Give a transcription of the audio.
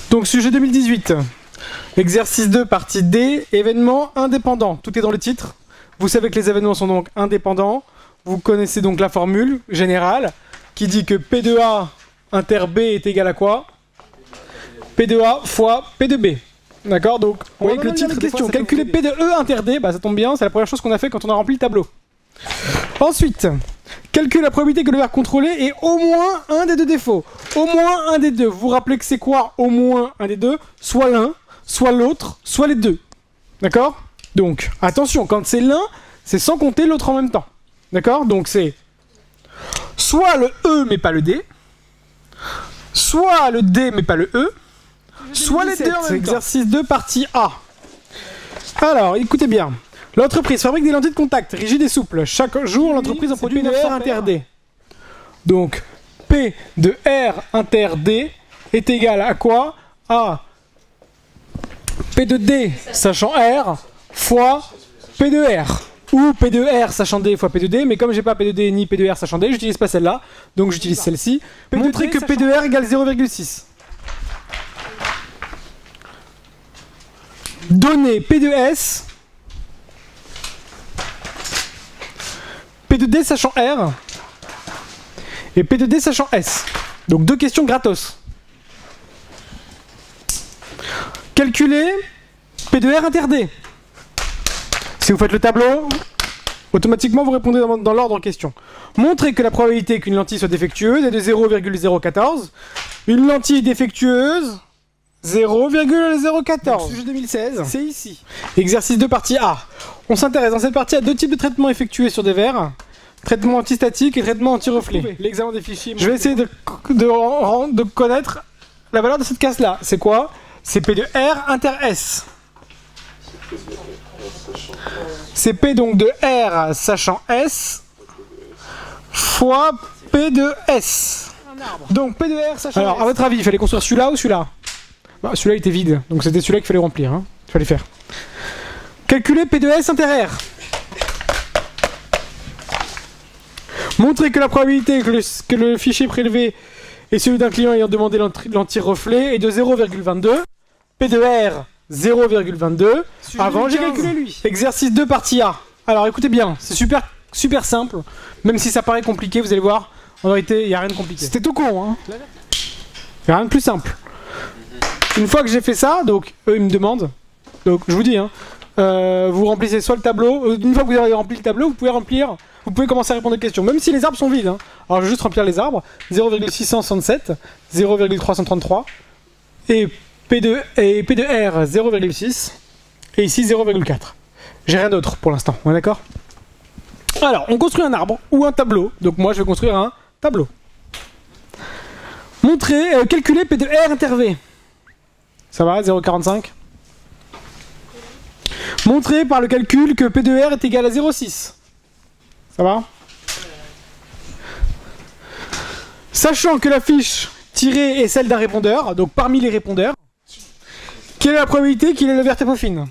Donc sujet 2018. Exercice 2, partie D, événements indépendants. Tout est dans le titre. Vous savez que les événements sont donc indépendants. Vous connaissez donc la formule générale qui dit que P de A inter B est égal à quoi? P de A fois P de B. D'accord? Donc, vous voyez que le titre, question, calculer P de E inter D, bah ça tombe bien, c'est la première chose qu'on a fait quand on a rempli le tableau. Ensuite, calcule la probabilité que le verbe contrôlé ait au moins un des deux défauts. Au moins un des deux. Vous vous rappelez que c'est quoi au moins un des deux? Soit l'un, soit l'autre, soit les deux. D'accord? Donc, attention, quand c'est l'un, c'est sans compter l'autre en même temps. D'accord? Donc c'est soit le E mais pas le D, soit le D mais pas le E, soit les deux en même temps. Exercice 2, partie A. Alors, écoutez bien. L'entreprise fabrique des lentilles de contact rigides et souples. Chaque jour, l'entreprise en produit P de R inter D. Donc, P de R inter D est égal à quoi? À P de D sachant R fois P de R. Ou P de R sachant D fois P de D, mais comme j'ai pas P de D ni P de R sachant D, j'utilise pas celle-là, donc j'utilise celle-ci. Montrer que P de R égale 0,6. Donner P de S, P de D sachant R, et P de D sachant S. Donc deux questions gratos. Calculer P de R inter D. Si vous faites le tableau, automatiquement vous répondez dans l'ordre en question. Montrez que la probabilité qu'une lentille soit défectueuse est de 0,014. Une lentille défectueuse, 0,014. Sujet 2016, c'est ici. Exercice 2, partie A. On s'intéresse dans cette partie à deux types de traitements effectués sur des verres. Traitement antistatique et traitement anti-reflet. L'examen des fichiers. Je vais essayer de connaître la valeur de cette case-là. C'est quoi? C'est P de R inter S. C'est P donc de R sachant S fois P de S. Donc P de R sachant S. Alors, à votre avis, il fallait construire celui-là ou celui-là? Bah, celui-là était vide, donc c'était celui-là qu'il fallait remplir. Hein. Il fallait faire. Calculer P de S inter R. Montrer que la probabilité que le fichier prélevé est celui d'un client ayant demandé l'anti-reflet est de 0,22. P de R 0,22. Avant, j'ai calculé lui. Exercice 2, partie A. Alors écoutez bien, c'est super simple. Même si ça paraît compliqué, vous allez voir, en vérité, il n'y a rien de compliqué. C'était tout con, hein. Il n'y a rien de plus simple. Une fois que j'ai fait ça, donc eux ils me demandent, donc je vous dis, hein, vous remplissez soit le tableau, une fois que vous avez rempli le tableau, vous pouvez commencer à répondre aux questions, même si les arbres sont vides. Hein. Alors je vais juste remplir les arbres, 0,667, 0,333, et P de R 0,6, et ici 0,4. J'ai rien d'autre pour l'instant, on est d'accord? Alors, on construit un arbre ou un tableau, donc moi je vais construire un tableau. Calculer P de R inter V. Ça va, 0,45. Montrer par le calcul que P de R est égal à 0,6. Ça va? Sachant que la fiche tirée est celle d'un répondeur, donc parmi les répondeurs, quelle est la probabilité qu'il ait le verre fine?